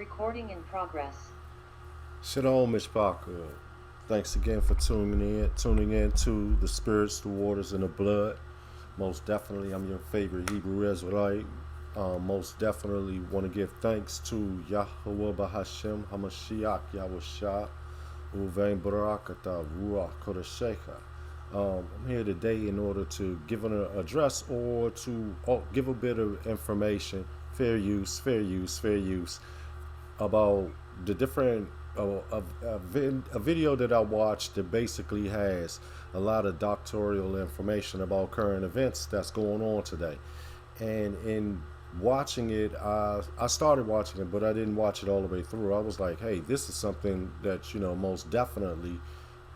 Recording in progress. Shalom, Mishpaka. Thanks again for tuning in to the spirits, the waters, and the blood. Most definitely, I'm your favorite Hebrew Israelite. Most definitely want to give thanks to Yahweh Bahashem Hamashiach Yahushua Uvein Barakata Ruach Kodeshecha. I'm here today in order to give an address or to give a bit of information, fair use, about the different a video that I watched that basically has a lot of doctoral information about current events that's going on today. And in watching it, I started watching it, but I didn't watch it all the way through. I was like, hey, this is something that, most definitely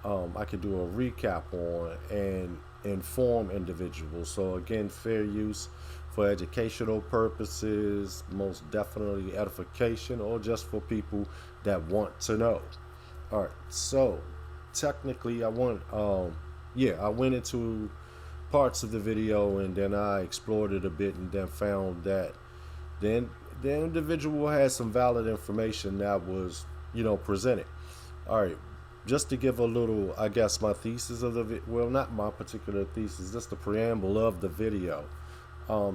I could do a recap on and inform individuals. So again, fair use for educational purposes, most definitely edification, or just for people that want to know. All right, so technically, I went into parts of the video and then I explored it a bit and then found that then the individual had some valid information that was, presented. All right, just to give a little, I guess, my thesis of well, not my particular thesis, just the preamble of the video.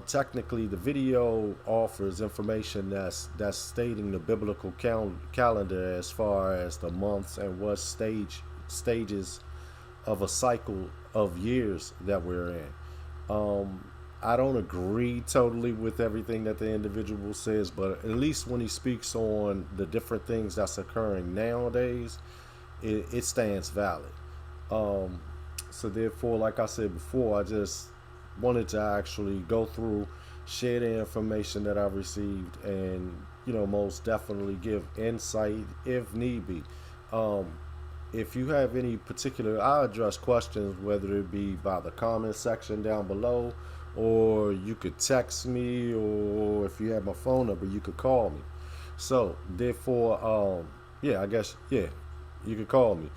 Technically, the video offers information that's stating the biblical calendar as far as the months and what stages of a cycle of years that we're in. I don't agree totally with everything that the individual says, but at least when he speaks on the different things that's occurring nowadays, it stands valid. Um, so therefore, like I said before, I just wanted to actually go through, share the information that I received, and most definitely give insight if need be. Um, if you have any particular, I address questions, whether it be by the comment section down below, or you could text me, or if you have my phone number, you could call me. So therefore, yeah, I guess yeah, you could call me.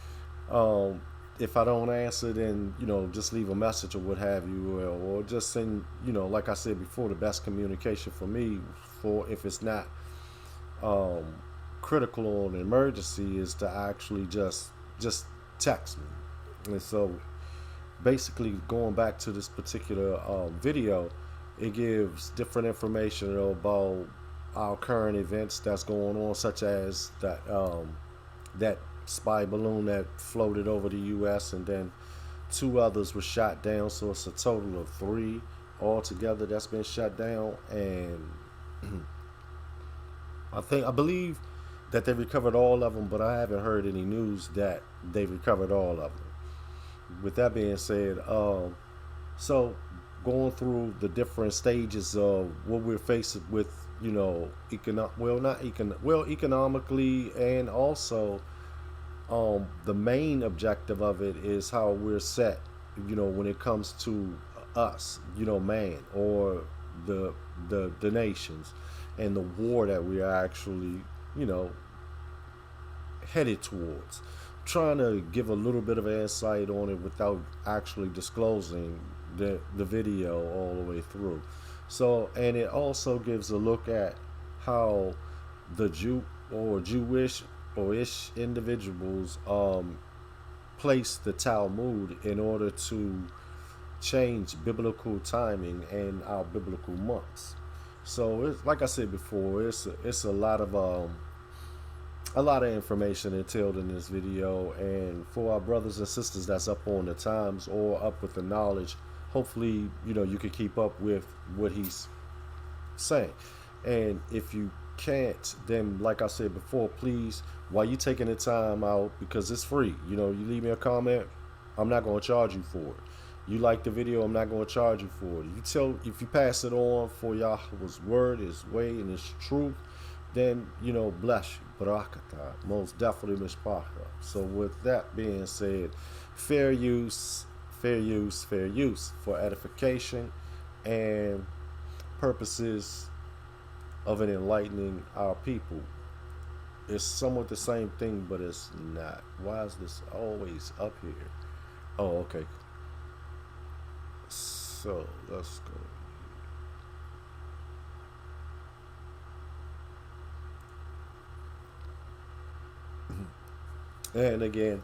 Um, if I don't answer, then just leave a message or what have you, or just send, like I said before, the best communication for me, for if it's not um, critical or an emergency, is to actually just text me. And so basically, going back to this particular video, it gives different information about our current events that's going on, such as that spy balloon that floated over the U.S. and then two others were shot down. So it's a total of three altogether that's been shut down. And I believe that they recovered all of them, but I haven't heard any news that they recovered all of them. With that being said, so going through the different stages of what we're facing with, economically, and also the main objective of it is how we're set, when it comes to us, man, or the the nations, and the war that we are actually, you know, headed towards. Trying to give a little bit of insight on it without actually disclosing the video all the way through. So, and it also gives a look at how the Jew or Jewish or ish individuals place the Talmud in order to change biblical timing and our biblical months. So, it's, like I said before, it's a lot of information entailed in this video, and for our brothers and sisters that's up on the times or up with the knowledge, hopefully you can keep up with what he's saying. And if you can't, then like I said before, please, while you taking the time out, because it's free, you leave me a comment, I'm not going to charge you for it. You like the video, I'm not going to charge you for it. If you pass it on for Yahweh's word, his way, and his truth, then bless you, barakatah, most definitely mishpacha. So with that being said, fair use, fair use for edification and purposes of an enlightening our people. It's somewhat the same thing, but it's not. Why is this always up here? Oh, okay. So let's go. And again,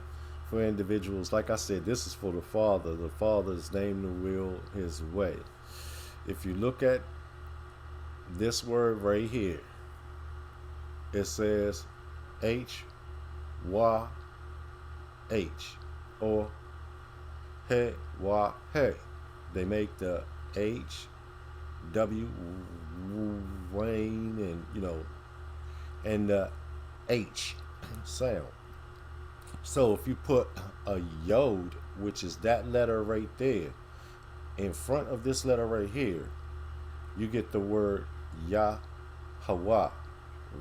for individuals, like I said, this is for the Father. The Father's name, the will, His way. If you look at this word right here, it says HYH or He Wa He. They make the HW Wayne and and the H sound. So if you put a yod, which is that letter right there, in front of this letter right here, you get the word Yahweh.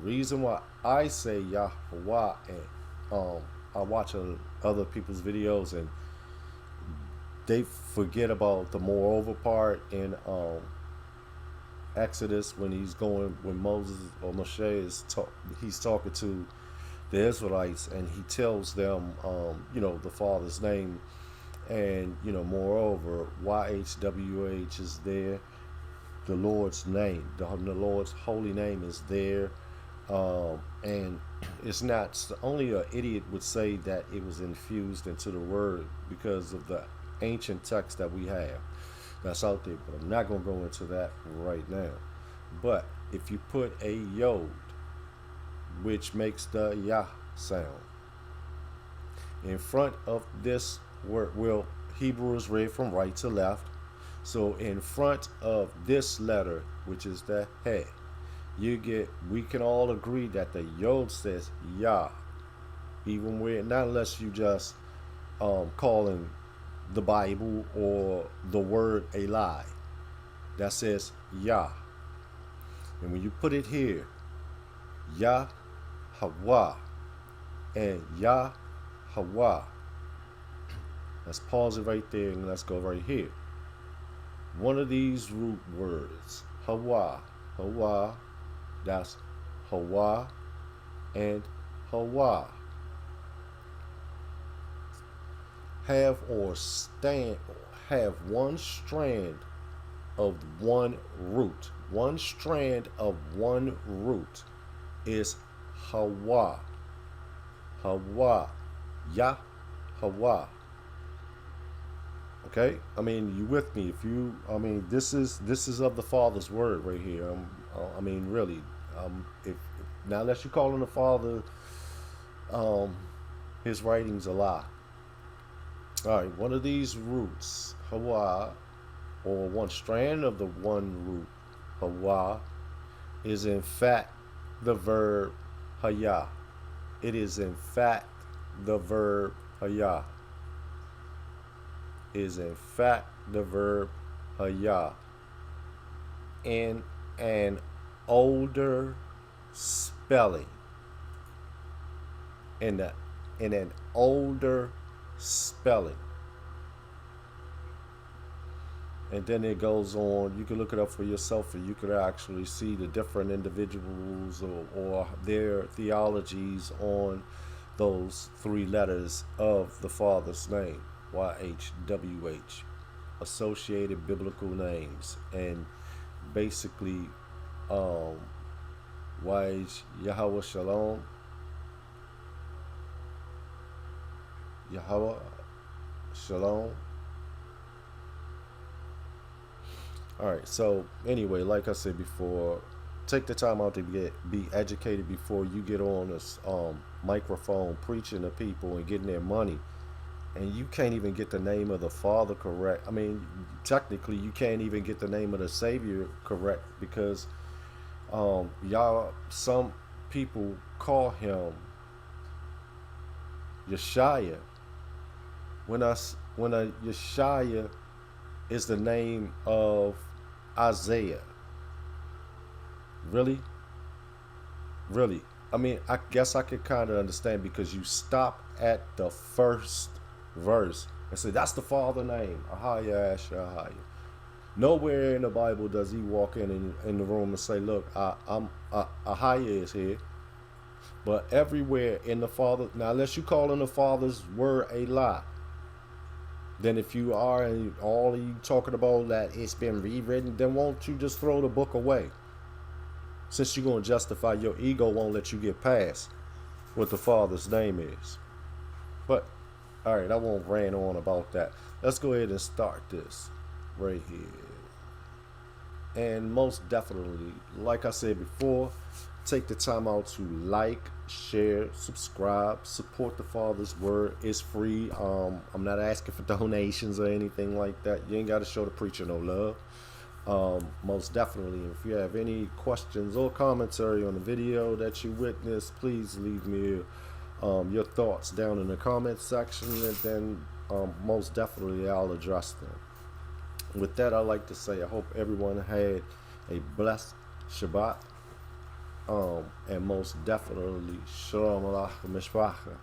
Reason why I say Yahweh, and I watch other people's videos and they forget about the moreover part in Exodus when Moses or Moshe he's talking to the Israelites and he tells them the Father's name, and moreover YHWH is there, the Lord's name, the Lord's holy name is there, and it's not only an idiot would say that it was infused into the word because of the ancient text that we have that's out there, but I'm not going to go into that right now. But if you put a yod, which makes the Yah sound, in front of this word, well, Hebrew is read from right to left, so in front of this letter, which is the He, we can all agree that the yod says Yah, even where, not unless you just calling the Bible or the word a lie, that says Yah. And when you put it here, Yahweh and Yahweh, let's pause it right there and let's go right here. One of these root words, Hawa, that's Hawa and Hawa, have one strand of one root. One strand of one root is Hawa. Yahweh. Okay, I mean, you with me? This is of the Father's word right here. Really, if now unless you're calling the Father, his writings a lie. All right, one of these roots, Hawa, or one strand of the one root, Hawa, is in fact the verb Haya. It is in fact the verb Haya. Is in fact the verb Haya. In an older spelling. In an older spelling. And then it goes on. You can look it up for yourself, and you could actually see the different individuals or their theologies on those three letters of the Father's name, YHWH, associated biblical names, and basically YH Yahweh Shalom, Yahweh Shalom. All right, so anyway, like I said before, take the time out to be educated before you get on this microphone preaching to people and getting their money. And you can't even get the name of the Father correct. I mean, technically, you can't even get the name of the Savior correct because some people call him Yeshaya. When a Yeshaya is the name of Isaiah. Really? I mean, I guess I could kind of understand because you stop at the first verse and say, that's the Father name, Ahaya Ashahaya. Nowhere in the Bible does he walk in the room and say, look, Ahaya is here. But everywhere in the Father, now unless you call in the Father's word a lie, then if you are and all you talking about that it's been rewritten, then won't you just throw the book away? Since you're going to justify your ego won't let you get past what the Father's name is. But all right, I won't rant on about that. Let's go ahead and start this right here. And most definitely, like I said before, take the time out to like, share, subscribe, support the Father's Word. It's free. I'm not asking for donations or anything like that. You ain't got to show the preacher no love. Most definitely, if you have any questions or commentary on the video that you witnessed, please leave me your thoughts down in the comment section, and then most definitely I'll address them. With that, I'd like to say I hope everyone had a blessed Shabbat, and most definitely Shalom Aleichem Mishpacha.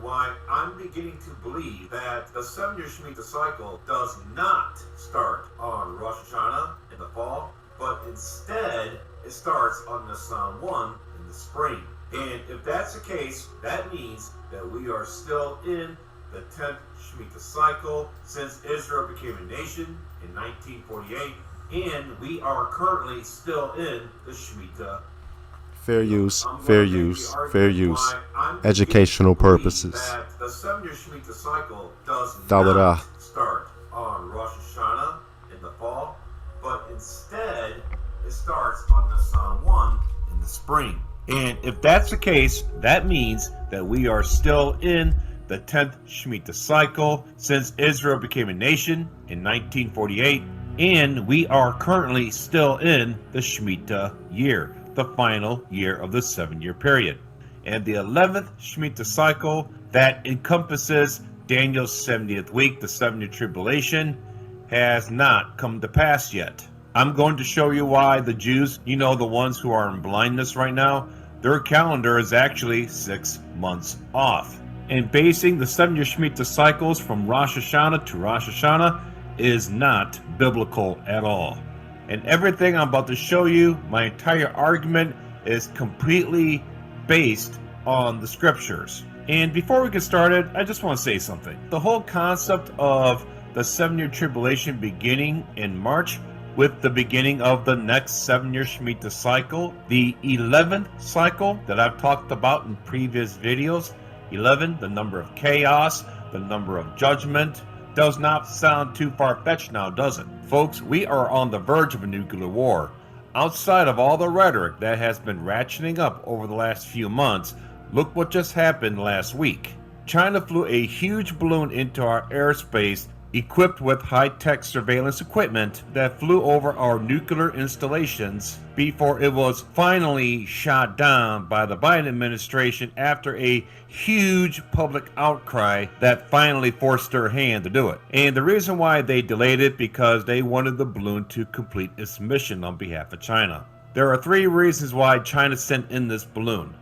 Why I'm beginning to believe that the 7-year Shemitah cycle does not start on Rosh Hashanah in the fall, but instead it starts on Nisan 1 in the spring. And if that's the case, that means that we are still in the 10th Shemitah cycle since Israel became a nation in 1948, and we are currently still in the Shemitah. Fair use, fair use, fair use. Educational purposes. The 7-year Shemitah cycle does not start on Rosh Hashanah in the fall, but instead it starts on Nisan 1 in the spring. And if that's the case, that means that we are still in the 10th Shemitah cycle since Israel became a nation in 1948, and we are currently still in the Shemitah year, the final year of the 7-year period. And the 11th Shemitah cycle that encompasses Daniel's 70th week, the 7-year tribulation, has not come to pass yet. I'm going to show you why the Jews, the ones who are in blindness right now, their calendar is actually 6 months off. And basing the 7-year Shemitah cycles from Rosh Hashanah to Rosh Hashanah is not biblical at all. And everything I'm about to show you, my entire argument, is completely based on the scriptures. And before we get started, I just want to say something. The whole concept of the 7-year tribulation beginning in March with the beginning of the next 7-year Shemitah cycle, the 11th cycle that I've talked about in previous videos, 11, the number of chaos, the number of judgment, does not sound too far-fetched now, does it? Folks, we are on the verge of a nuclear war. Outside of all the rhetoric that has been ratcheting up over the last few months, look what just happened last week. China flew a huge balloon into our airspace equipped with high-tech surveillance equipment that flew over our nuclear installations before it was finally shot down by the Biden administration after a huge public outcry that finally forced their hand to do it. And the reason why they delayed it because they wanted the balloon to complete its mission on behalf of China. There are 3 reasons why China sent in this balloon.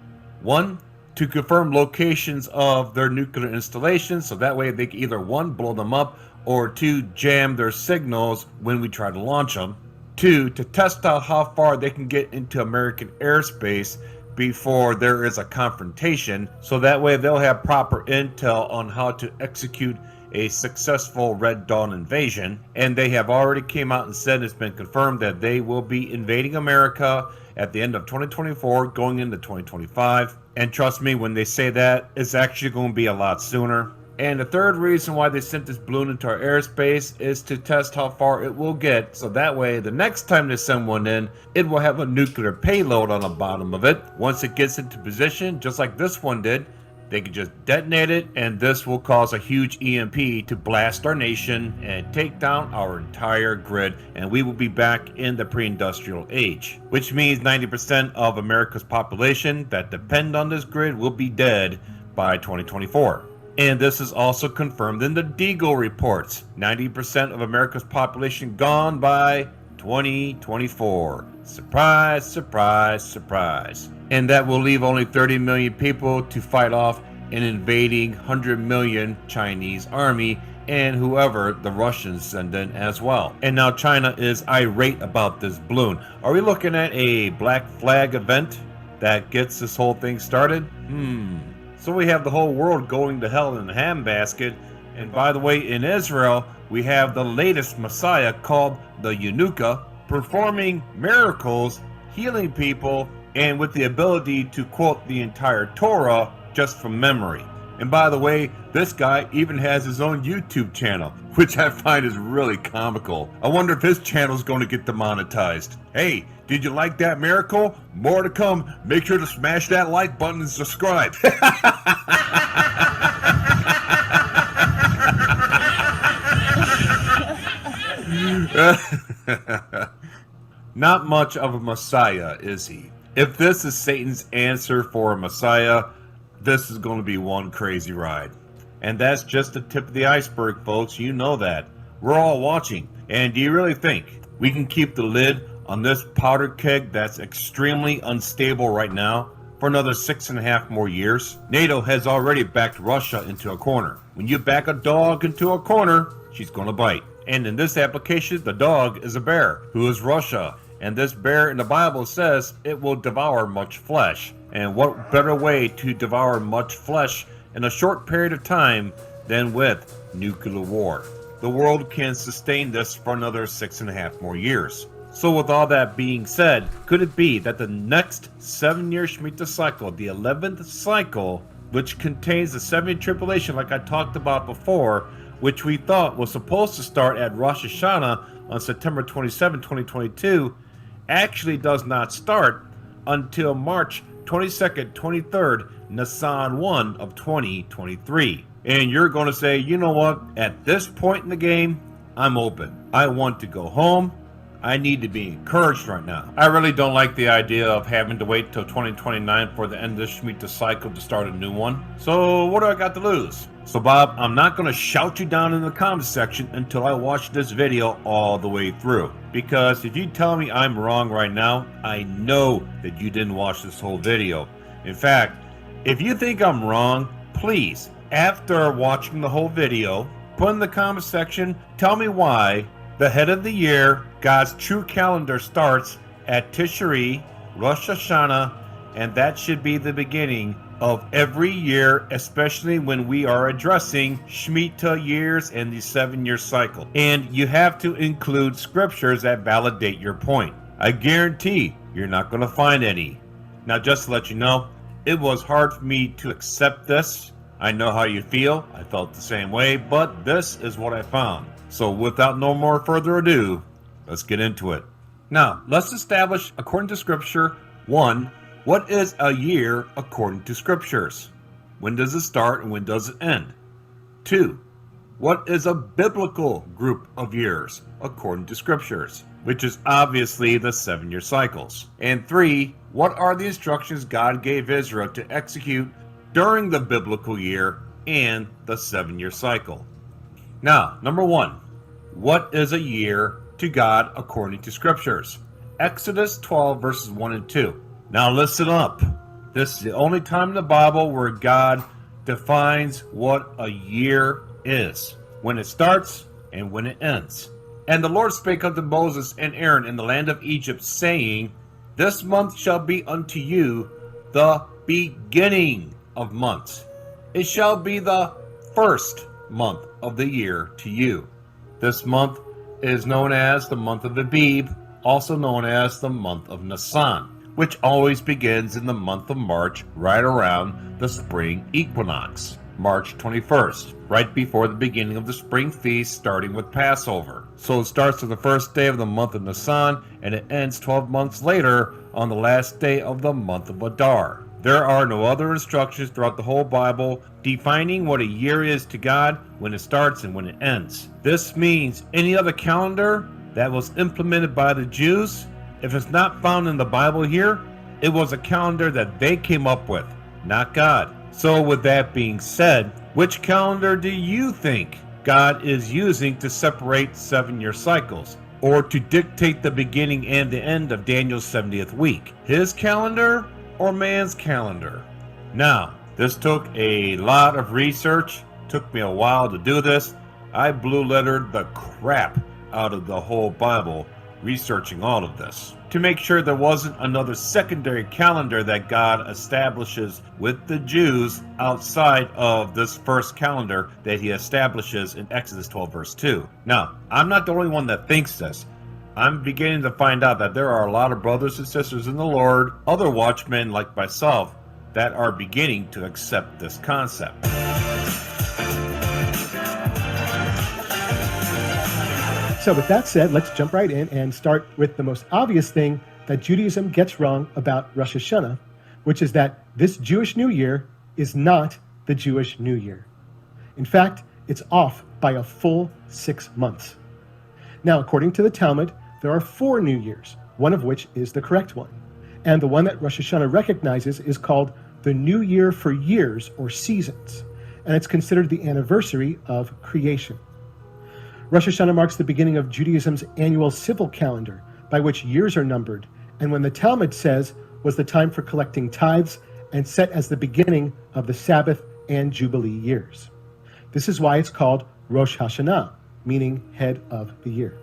1, to confirm locations of their nuclear installations, so that way they can either 1, blow them up, or 2, jam their signals when we try to launch them. 2, to test out how far they can get into American airspace before there is a confrontation, so that way they'll have proper intel on how to execute a successful Red Dawn invasion. And they have already came out and said it's been confirmed that they will be invading America at the end of 2024, going into 2025. And trust me, when they say that, it's actually going to be a lot sooner. And the 3rd reason why they sent this balloon into our airspace is to test how far it will get, so that way the next time they send one in, it will have a nuclear payload on the bottom of it. Once it gets into position, just like this one did, they can just detonate it, and this will cause a huge EMP to blast our nation and take down our entire grid, and we will be back in the pre-industrial age, which means 90% of America's population that depend on this grid will be dead by 2024. And this is also confirmed in the Deagle reports. 90% of America's population gone by 2024. Surprise, surprise, surprise. And that will leave only 30 million people to fight off an invading 100 million Chinese army and whoever the Russians send in as well. And now China is irate about this balloon. Are we looking at a black flag event that gets this whole thing started? So we have the whole world going to hell in a handbasket. And by the way, in Israel, we have the latest Messiah called the Yanuka. performing miracles, healing people, and with the ability to quote the entire Torah just from memory. And by the way, this guy even has his own YouTube channel, which I find is really comical. I wonder if his channel is going to get demonetized. Hey, did you like that miracle? More to come. Make sure to smash that like button and subscribe. Not much of a Messiah, is he? If this is Satan's answer for a Messiah, this is going to be one crazy ride. And that's just the tip of the iceberg, folks. You know that. We're all watching. And do you really think we can keep the lid on this powder keg that's extremely unstable right now for another 6.5 more years? NATO has already backed Russia into a corner. When you back a dog into a corner, she's going to bite. And in this application, the dog is a bear, who is Russia. And this bear in the Bible says it will devour much flesh. And what better way to devour much flesh in a short period of time than with nuclear war? The world can sustain this for another 6.5 more years. So with all that being said, could it be that the next 7-year Shemitah cycle, the 11th cycle, which contains the 7-year tribulation like I talked about before, which we thought was supposed to start at Rosh Hashanah on September 27, 2022, actually does not start until March 22nd, 23rd, Nisan 1 of 2023. And you're going to say, you know what? At this point in the game, I'm open. I want to go home. I need to be encouraged right now. I really don't like the idea of having to wait till 2029 for the end of the Shemitah cycle to start a new one. So what do I got to lose? So Bob, I'm not going to shout you down in the comments section until I watch this video all the way through. Because if you tell me I'm wrong right now, I know that you didn't watch this whole video. In fact, if you think I'm wrong, please, after watching the whole video, put in the comment section, tell me why the head of the year, God's true calendar, starts at Tishri, Rosh Hashanah, and that should be the beginning of every year, especially when we are addressing Shemitah years and the 7-year cycle. And you have to include scriptures that validate your point. I guarantee you're not going to find any. Now, just to let you know, it was hard for me to accept this. I know how you feel. I felt the same way, but this is what I found. So without no more further ado, let's get into it. Now, let's establish, according to Scripture, 1, what is a year according to Scriptures? When does it start and when does it end? 2, what is a biblical group of years according to Scriptures? Which is obviously the 7-year cycles. And 3, what are the instructions God gave Israel to execute during the biblical year and the 7-year cycle? Now, number 1, what is a year to God according to Scriptures? Exodus 12 verses 1 and 2. Now listen up. This is the only time in the Bible where God defines what a year is, when it starts and when it ends. And the Lord spake unto Moses and Aaron in the land of Egypt, saying, This month shall be unto you the beginning of months. It shall be the first month of the year to you. This month is known as the month of Abib, also known as the month of Nisan, which always begins in the month of March, right around the spring equinox, March 21st, right before the beginning of the spring feast, starting with Passover. So it starts on the first day of the month of Nisan, and it ends 12 months later on the last day of the month of Adar. There are no other instructions throughout the whole Bible defining what a year is to God, when it starts and when it ends. This means any other calendar that was implemented by the Jews, if it's not found in the Bible here, it was a calendar that they came up with, not God. So with that being said, which calendar do you think God is using to separate 7-year cycles, or to dictate the beginning and the end of Daniel's 70th week? His calendar or man's calendar? Now, this took a lot of research, took me a while to do this. I blue lettered the crap out of the whole Bible researching all of this to make sure there wasn't another secondary calendar that God establishes with the Jews outside of this first calendar that he establishes in Exodus 12 verse 2. Now, I'm not the only one that thinks this. I'm beginning to find out that there are a lot of brothers and sisters in the Lord, other watchmen like myself, that are beginning to accept this concept. So with that said, let's jump right in and start with the most obvious thing that Judaism gets wrong about Rosh Hashanah, which is that this Jewish New Year is not the Jewish New Year. In fact, it's off by a full 6 months. Now, according to the Talmud, there are 4 New Years, one of which is the correct one. And the one that Rosh Hashanah recognizes is called the New Year for years or seasons, and it's considered the anniversary of creation. Rosh Hashanah marks the beginning of Judaism's annual civil calendar, by which years are numbered, and when the Talmud says was the time for collecting tithes and set as the beginning of the Sabbath and Jubilee years. This is why it's called Rosh Hashanah, meaning head of the year.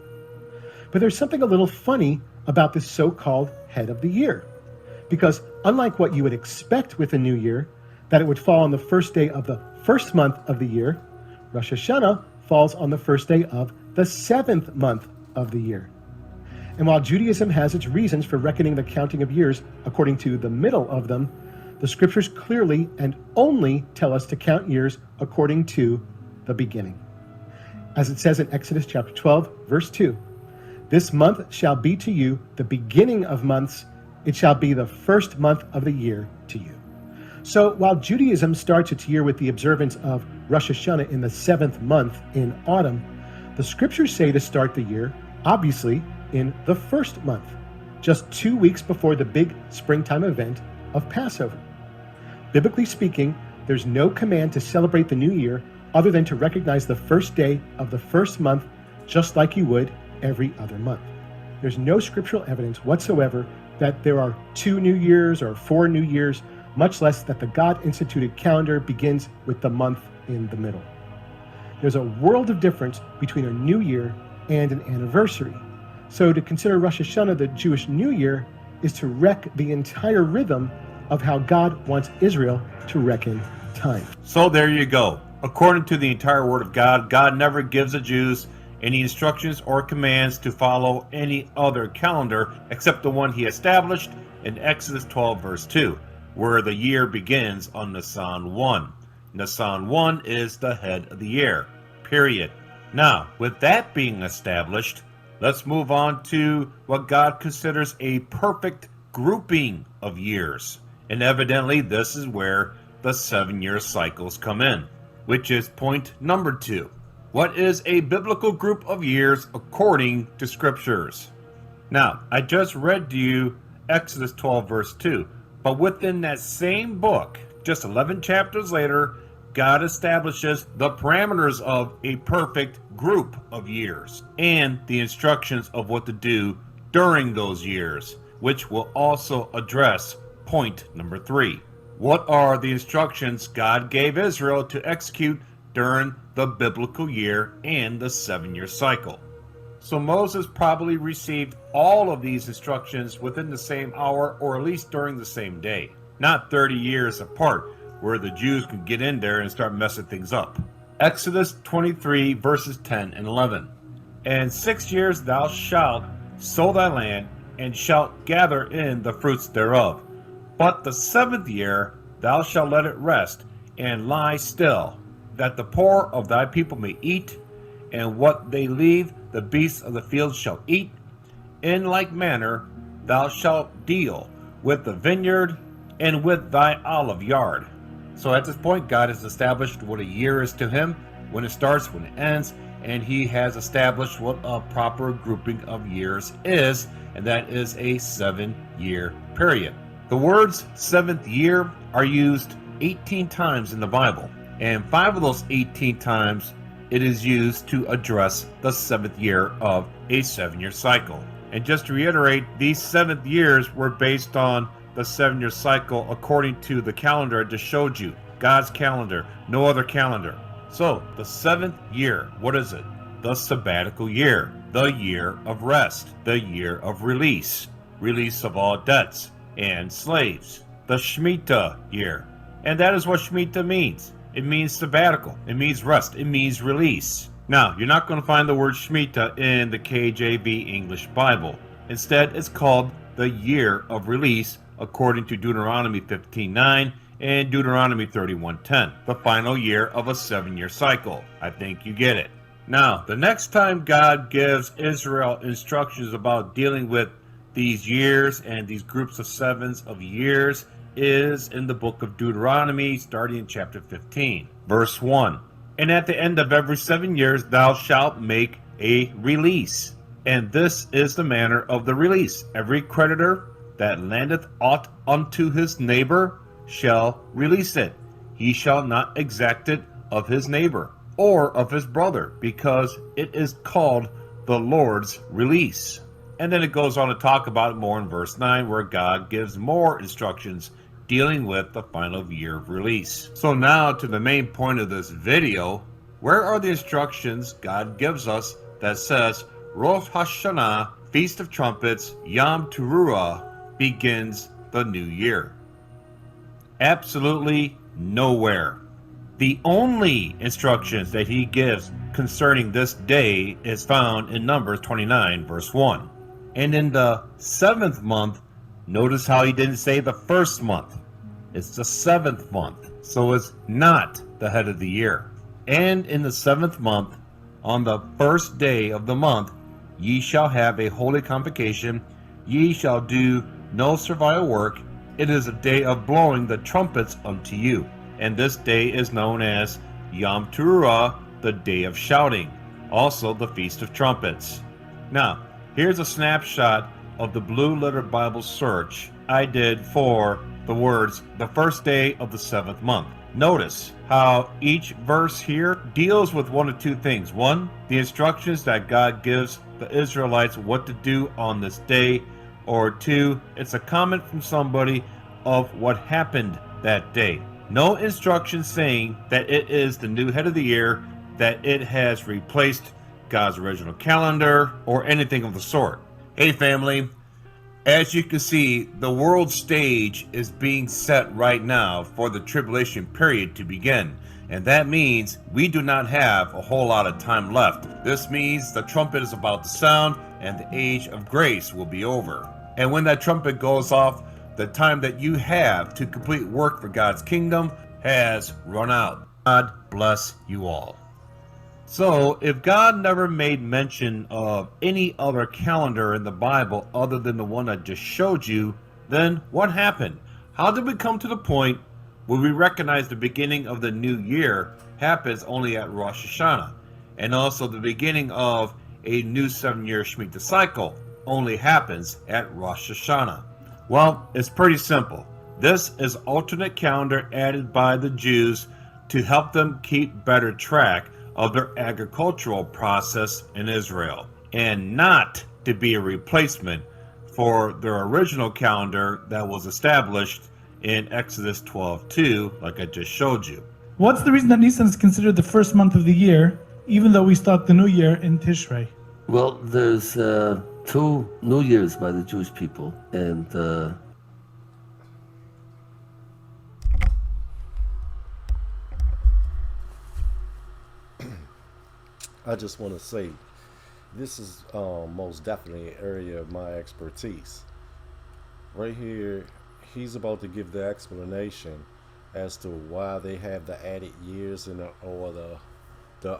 But there's something a little funny about this so-called head of the year, because unlike what you would expect with a new year, that it would fall on the first day of the first month of the year, Rosh Hashanah falls on the first day of the 7th month of the year. And while Judaism has its reasons for reckoning the counting of years according to the middle of them, the scriptures clearly and only tell us to count years according to the beginning. As it says in Exodus chapter 12, verse 2, "This month shall be to you the beginning of months, it shall be the first month of the year to you." So while Judaism starts its year with the observance of Rosh Hashanah in the 7th month in autumn, the scriptures say to start the year, obviously, in the 1st month, just 2 weeks before the big springtime event of Passover. Biblically speaking, there's no command to celebrate the new year other than to recognize the first day of the 1st month just like you would every other month. There's no scriptural evidence whatsoever that there are 2 New Years or 4 New Years, much less that the God-instituted calendar begins with the month in the middle. There's a world of difference between a new year and an anniversary. So to consider Rosh Hashanah the Jewish New Year is to wreck the entire rhythm of how God wants Israel to reckon time. So there you go. According to the entire Word of God, God never gives the Jews any instructions or commands to follow any other calendar except the one he established in Exodus 12 verse 2, where the year begins on Nisan 1. Nisan 1 is the head of the year, period. Now, with that being established, let's move on to what God considers a perfect grouping of years. And evidently, this is where the 7-year cycles come in, which is point number 2. What is a biblical group of years according to scriptures? Now, I just read to you Exodus 12 verse 2, but within that same book, just 11 chapters later, God establishes the parameters of a perfect group of years and the instructions of what to do during those years, which will also address point number 3. What are the instructions God gave Israel to execute during the biblical year and the 7-year cycle? So Moses probably received all of these instructions within the same hour or at least during the same day, not 30 years apart, where the Jews could get in there and start messing things up. Exodus 23 verses 10 and 11. "And 6 years thou shalt sow thy land, and shalt gather in the fruits thereof. But the 7th year thou shalt let it rest, and lie still, that the poor of thy people may eat, and what they leave the beasts of the field shall eat. In like manner thou shalt deal with the vineyard and with thy olive yard." So at this point, God has established what a year is to him, when it starts, when it ends, and he has established what a proper grouping of years is, and that is a 7-year period. The words 7th year are used 18 times in the Bible, and 5 of those 18 times it is used to address the 7th year of a 7-year cycle. And just to reiterate, these 7th years were based on the 7-year cycle according to the calendar I just showed you. God's calendar, no other calendar. So, the 7th year, what is it? The sabbatical year, the year of rest, the year of release, release of all debts and slaves, the Shemitah year. And that is what Shemitah means. It means sabbatical, it means rest, it means release. Now, you're not going to find the word Shemitah in the KJV English Bible. Instead, it's called the year of release according to Deuteronomy 15:9 and Deuteronomy 31:10, the final year of a 7-year cycle. I think you get it. Now, the next time God gives Israel instructions about dealing with these years and these groups of sevens of years is in the book of Deuteronomy, starting in chapter 15, verse 1. And at the end of every 7 years thou shalt make a release. And this is the manner of the release. Every creditor that lendeth aught unto his neighbor shall release it. He shall not exact it of his neighbor or of his brother, because it is called the Lord's release. And then it goes on to talk about it more in verse 9, where God gives more instructions dealing with the final year of release. So now to the main point of this video. Where are the instructions God gives us that says Rosh Hashanah, Feast of Trumpets, Yom Teruah begins the new year? Absolutely nowhere. The only instructions that he gives concerning this day is found in Numbers 29 verse 1. And in the 7th month, notice how he didn't say the 1st month. It's the 7th month. So it's not the head of the year. And in the 7th month, on the 1st day of the month, ye shall have a holy convocation. Ye shall do no servile work. It is a day of blowing the trumpets unto you. And this day is known as Yom Teruah, the day of shouting, also the Feast of Trumpets. Now, here's a snapshot of the Blue Letter Bible search I did for the words, the first day of the 7th month. Notice how each verse here deals with one of two things. One, the instructions that God gives the Israelites what to do on this day. Or two, it's a comment from somebody of what happened that day. No instruction saying that it is the new head of the year, that it has replaced God's original calendar, or anything of the sort. Hey family, as you can see, the world stage is being set right now for the tribulation period to begin. And that means we do not have a whole lot of time left. This means the trumpet is about to sound and the age of grace will be over. And when that trumpet goes off, the time that you have to complete work for God's kingdom has run out. God bless you all. So, if God never made mention of any other calendar in the Bible other than the one I just showed you, then what happened? How did we come to the point where we recognize the beginning of the new year happens only at Rosh Hashanah, and also the beginning of a new 7-year Shemitah cycle only happens at Rosh Hashanah? Well, it's pretty simple. This is alternate calendar added by the Jews to help them keep better track of their agricultural process in Israel, and not to be a replacement for their original calendar that was established in Exodus 12:2, like I just showed you. What's the reason that Nisan is considered the first month of the year, even though we start the new year in Tishrei? Well, there's 2 New Years by the Jewish people, and I just want to say, this is most definitely an area of my expertise. Right here, he's about to give the explanation as to why they have the added years or the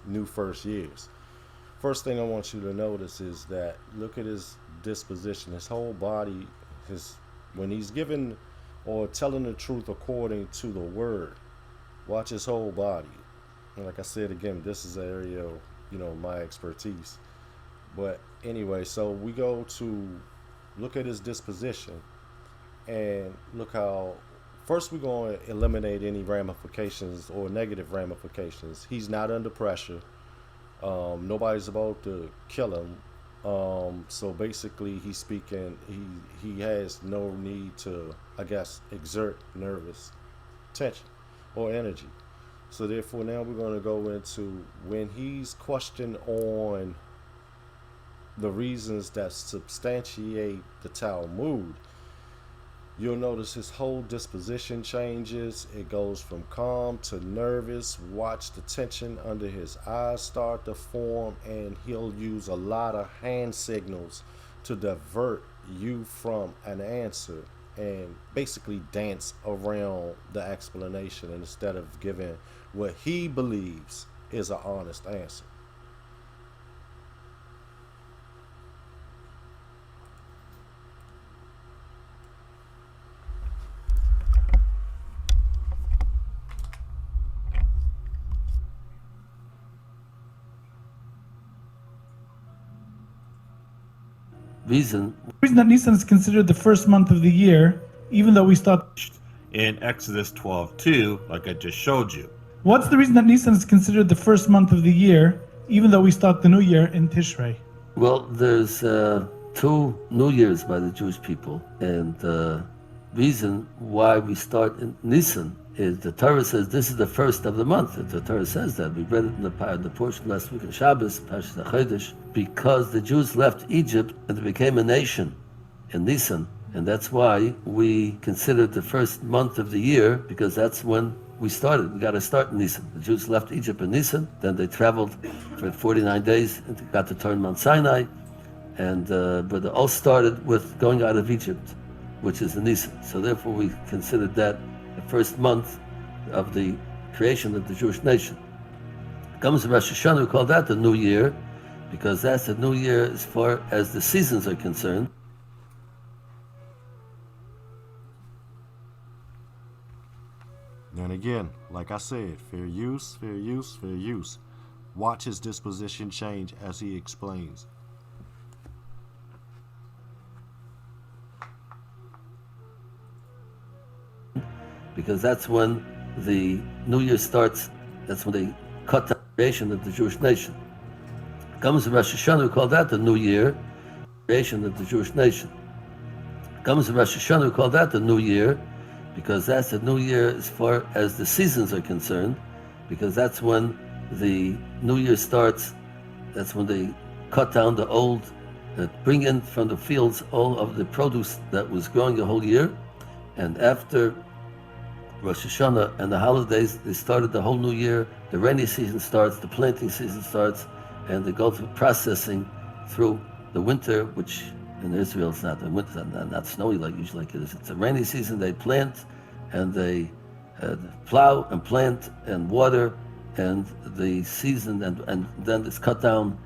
new first years. First thing I want you to notice is that look at his disposition, his whole body, when he's giving or telling the truth according to the word. Watch his whole body. And like I said again, this is an area of, my expertise. But anyway, so we go to look at his disposition and look how first we're going to eliminate any ramifications or negative ramifications. He's not under pressure. Nobody's about to kill him. So basically he's speaking, he has no need to, I guess, exert nervous tension or energy. So therefore now we're going to go into when he's questioned on the reasons that substantiate the Talmud. You'll notice his whole disposition changes. It goes from calm to nervous. Watch the tension under his eyes start to form, and he'll use a lot of hand signals to divert you from an answer and basically dance around the explanation instead of giving what he believes is an honest answer. Reason The reason that Nisan is considered the first month of the year, even though we start in Exodus 12:2, like I just showed you. What's the reason that Nisan is considered the first month of the year, even though we start the new year in Tishrei? Well, there's 2 New Years by the Jewish people, and the reason why we start in Nisan is the Torah says this is the first of the month. The Torah says that. We read it in the portion last week in Shabbos, Parashat HaChodesh, because the Jews left Egypt and they became a nation in Nisan, and that's why we consider the first month of the year, because that's when we started. We got to start in Nisan. The Jews left Egypt in Nisan, then they traveled for 49 days and got to turn Mount Sinai, and but it all started with going out of Egypt, which is in Nisan. So therefore we considered that the first month of the creation of the Jewish nation. Comes to Rosh Hashanah, we call that the New Year, because that's the New Year as far as the seasons are concerned. And again, like I said, fair use, fair use, fair use. Watch his disposition change as he explains. Because that's when the New Year starts, that's when they cut the creation of the Jewish nation. Comes to Rosh Hashanah, we call that the New Year, creation of the Jewish nation. Comes to Rosh Hashanah, we call that the New Year, because that's the New Year as far as the seasons are concerned, because that's when the New Year starts, that's when they cut down the old, bring in from the fields all of the produce that was growing the whole year, and after Rosh Hashanah and the holidays, they started the whole new year. The rainy season starts, the planting season starts, and they go through processing through the winter, which in Israel it's not the winter, not snowy like usually like it is. It's a rainy season. They plant and they plow and plant and water, and the season and then it's cut down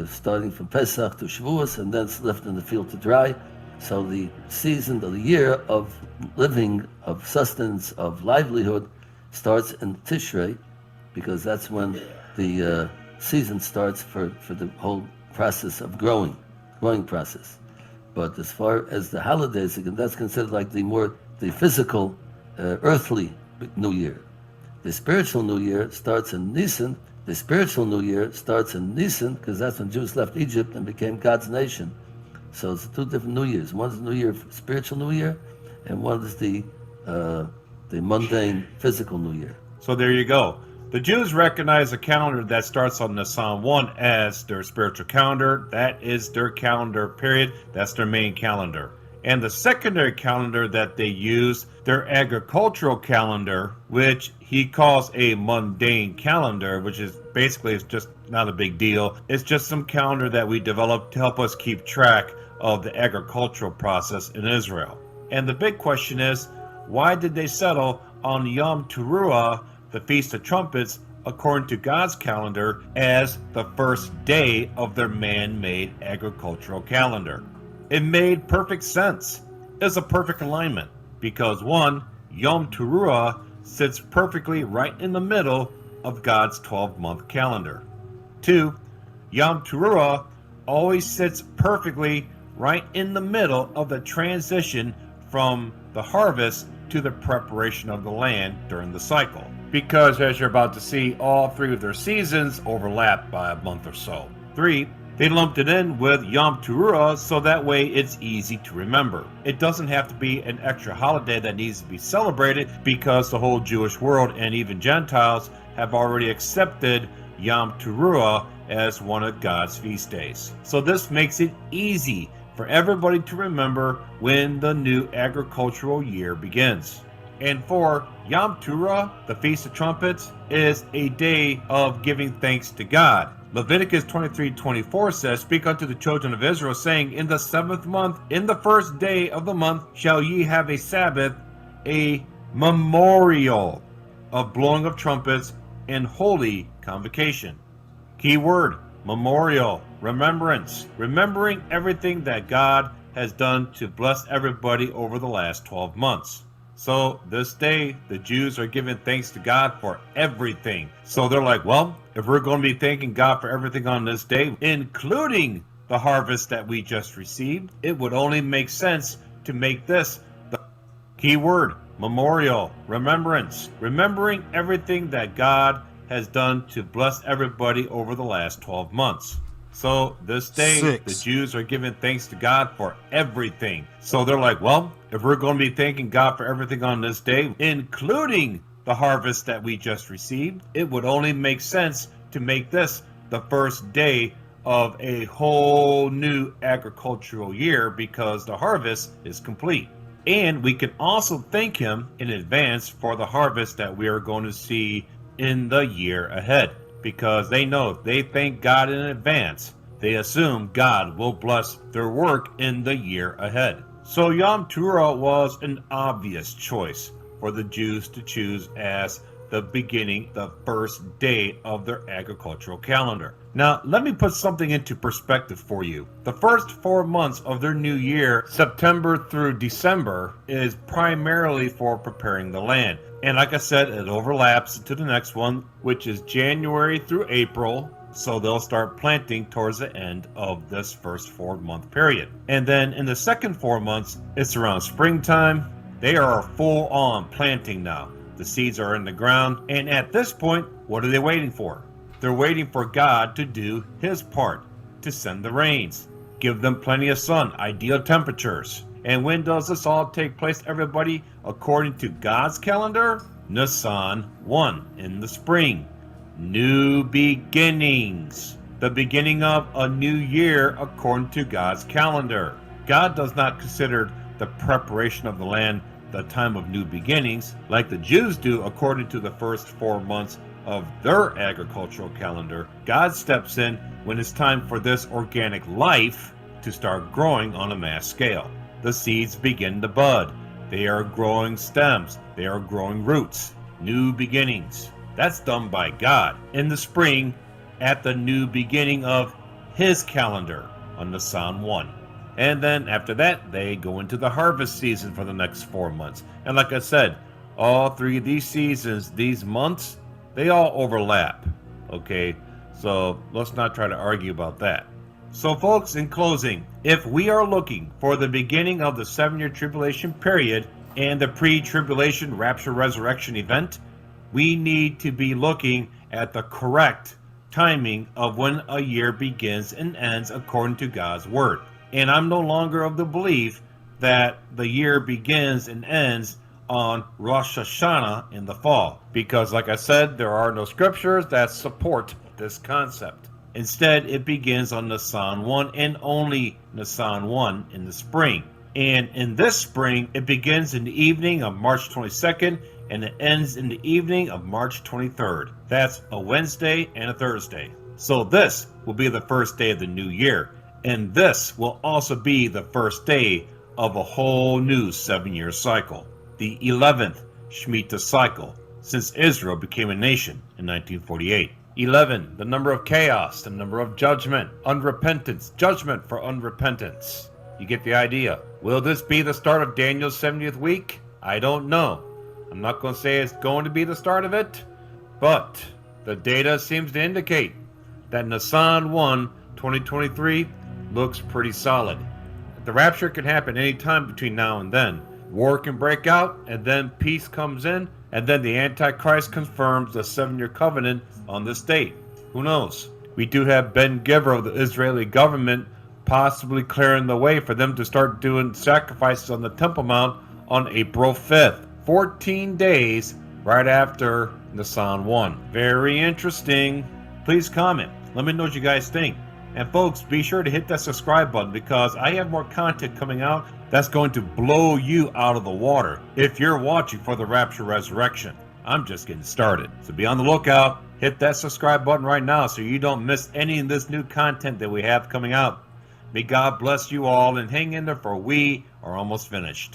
starting from Pesach to Shavuos, and then it's left in the field to dry. So the season of the year of living, of sustenance, of livelihood starts in Tishrei, because that's when the season starts for the whole process of growing process. But as far as the holidays, again, that's considered like the physical, earthly New Year. The spiritual New Year starts in Nisan. The spiritual New Year starts in Nisan because that's when Jews left Egypt and became God's nation. So it's 2 different New Years. One's the New Year, spiritual New Year, and one is the mundane, physical New Year. So there you go. The Jews recognize a calendar that starts on Nisan 1 as their spiritual calendar. That is their calendar, period. That's their main calendar. And the secondary calendar that they use, their agricultural calendar, which he calls a mundane calendar, which is basically it's just not a big deal. It's just some calendar that we developed to help us keep track of the agricultural process in Israel. And the big question is, why did they settle on Yom Teruah, the Feast of Trumpets, according to God's calendar, as the first day of their man-made agricultural calendar? It made perfect sense. It's a perfect alignment because 1, Yom Teruah sits perfectly right in the middle of God's 12-month calendar. 2, Yom Teruah always sits perfectly right in the middle of the transition from the harvest to the preparation of the land during the cycle. Because as you're about to see, all 3 of their seasons overlap by a month or so. 3, they lumped it in with Yom Teruah so that way it's easy to remember. It doesn't have to be an extra holiday that needs to be celebrated because the whole Jewish world and even Gentiles have already accepted Yom Teruah as one of God's feast days. So this makes it easy for everybody to remember when the new agricultural year begins. And for Yom Teruah, the Feast of Trumpets, is a day of giving thanks to God. Leviticus 23:24 says, Speak unto the children of Israel, saying, In the 7th month, in the 1st day of the month, shall ye have a Sabbath, a memorial of blowing of trumpets and holy convocation. Key word, memorial, remembrance, remembering everything that God has done to bless everybody over the last 12 months. So this day, the Jews are giving thanks to God for everything. So they're like, well, if we're going to be thanking God for everything on this day, including the harvest that we just received, it would only make sense to make this the key word, memorial, remembrance, remembering everything that God has done to bless everybody over the last 12 months. So this day, the Jews are giving thanks to God for everything. So they're like, well, if we're going to be thanking God for everything on this day, including the harvest that we just received, it would only make sense to make this the first day of a whole new agricultural year because the harvest is complete. And we can also thank Him in advance for the harvest that we are going to see in the year ahead. Because they know if they thank God in advance, they assume God will bless their work in the year ahead. So Yom Teruah was an obvious choice for the Jews to choose as the beginning, the first day of their agricultural calendar. Now, let me put something into perspective for you. The first 4 months of their new year, September through December, is primarily for preparing the land. And like I said, it overlaps to the next one, which is January through April. So they'll start planting towards the end of this first 4-month period. And then in the second 4 months, it's around springtime. They are full on planting now. The seeds are in the ground. And at this point, what are they waiting for? They're waiting for God to do His part, to send the rains, give them plenty of sun, ideal temperatures. And when does this all take place, everybody? According to God's calendar, Nisan 1 in the spring. New beginnings. The beginning of a new year according to God's calendar. God does not consider the preparation of the land the time of new beginnings like the Jews do according to the first 4 months of their agricultural calendar. God steps in when it's time for this organic life to start growing on a mass scale. The seeds begin to bud. They are growing stems. They are growing roots. New beginnings. That's done by God in the spring at the new beginning of His calendar on Nisan 1. And then after that, they go into the harvest season for the next 4 months. And like I said, all 3 of these seasons, these months, they all overlap. Okay, so let's not try to argue about that. So folks, in closing, if we are looking for the beginning of the 7-year tribulation period and the pre-tribulation rapture resurrection event, we need to be looking at the correct timing of when a year begins and ends according to God's word. And I'm no longer of the belief that the year begins and ends on Rosh Hashanah in the fall, because like I said, there are no scriptures that support this concept. Instead, it begins on Nisan 1 and only Nisan 1 in the spring. And in this spring, it begins in the evening of March 22nd and it ends in the evening of March 23rd. That's a Wednesday and a Thursday. So this will be the first day of the new year. And this will also be the first day of a whole new 7-year cycle. The 11th Shemitah cycle since Israel became a nation in 1948. 11, the number of chaos, the number of judgment, unrepentance, judgment for unrepentance. You get the idea. Will this be the start of Daniel's 70th week? I don't know. I'm not going to say it's going to be the start of it, but the data seems to indicate that Nisan 1, 2023 looks pretty solid. The rapture can happen any time between now and then. War can break out, and then peace comes in, and then the Antichrist confirms the 7-year covenant on this date. Who knows? We do have Ben Giver of the Israeli government possibly clearing the way for them to start doing sacrifices on the Temple Mount on April 5th. 14 days right after Nisan 1. Very interesting. Please comment. Let me know what you guys think. And folks, be sure to hit that subscribe button because I have more content coming out that's going to blow you out of the water if you're watching for the Rapture Resurrection. I'm just getting started. So be on the lookout. Hit that subscribe button right now so you don't miss any of this new content that we have coming out. May God bless you all and hang in there, for we are almost finished.